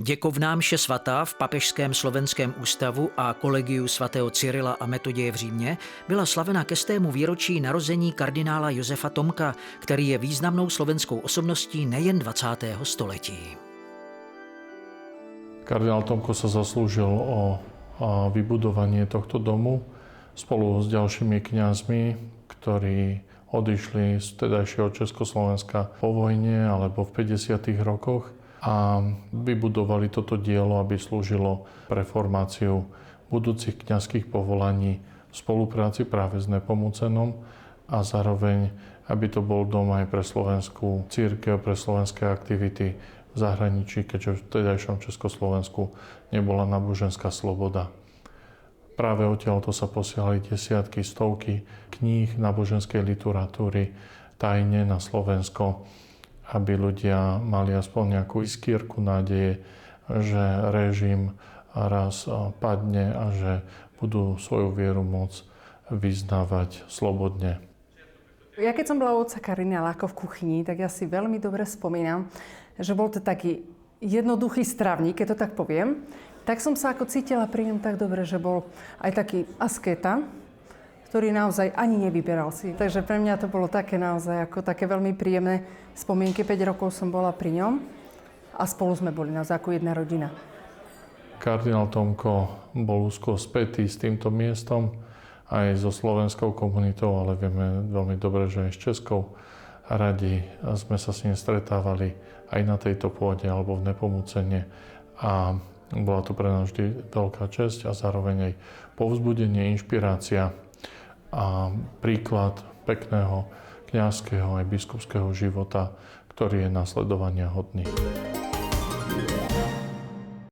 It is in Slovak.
Děkovná mše svatá v Papežském slovenském ústavu a kolegiu svatého Cyrila a Metoděje v Římě byla slavena ke 100. výročí narození kardinála Josefa Tomka, který je významnou slovenskou osobností nejen 20. století. Kardinál Tomko sa zaslúžil o vybudovanie tohto domu spolu s ďalšími kňazmi, ktorí odišli z vtedajšieho Československa po vojne alebo v 50. rokoch a vybudovali toto dielo, aby slúžilo pre formáciu budúcich kňazských povolaní v spolupráci práve s Nepomucenom a zároveň, aby to bol dom aj pre slovenskú cirkev, pre slovenské aktivity v zahraničí, keďže v vtedajšom Československu nebola náboženská sloboda. Práve odtiaľto sa posielali desiatky, stovky kníh náboženskej literatúry tajne na Slovensko, aby ľudia mali aspoň nejakú iskierku nádeje, že režim raz padne a že budú svoju vieru môcť vyznávať slobodne. Ja keď som bola u otca kardinála ako v kuchyni, tak ja si veľmi dobre spomínam, že bol to taký jednoduchý stravník, keď to tak poviem. Tak som sa ako cítila pri ňom tak dobre, že bol aj taký asketa, ktorý naozaj ani nevyberal si. Takže pre mňa to bolo také naozaj ako také veľmi príjemné spomienky. 5 rokov som bola pri ňom a spolu sme boli naozaj ako jedna rodina. Kardinál Tomko bol úzko spätý s týmto miestom, aj so slovenskou komunitou, ale vieme veľmi dobre, že aj s českou. Radi sme sa s ním stretávali aj na tejto pôde alebo v Nepomucene a bola to pre nás vždy veľká česť a zároveň aj povzbudenie, inšpirácia a príklad pekného kňazského aj biskupského života, ktorý je nasledovania hodný.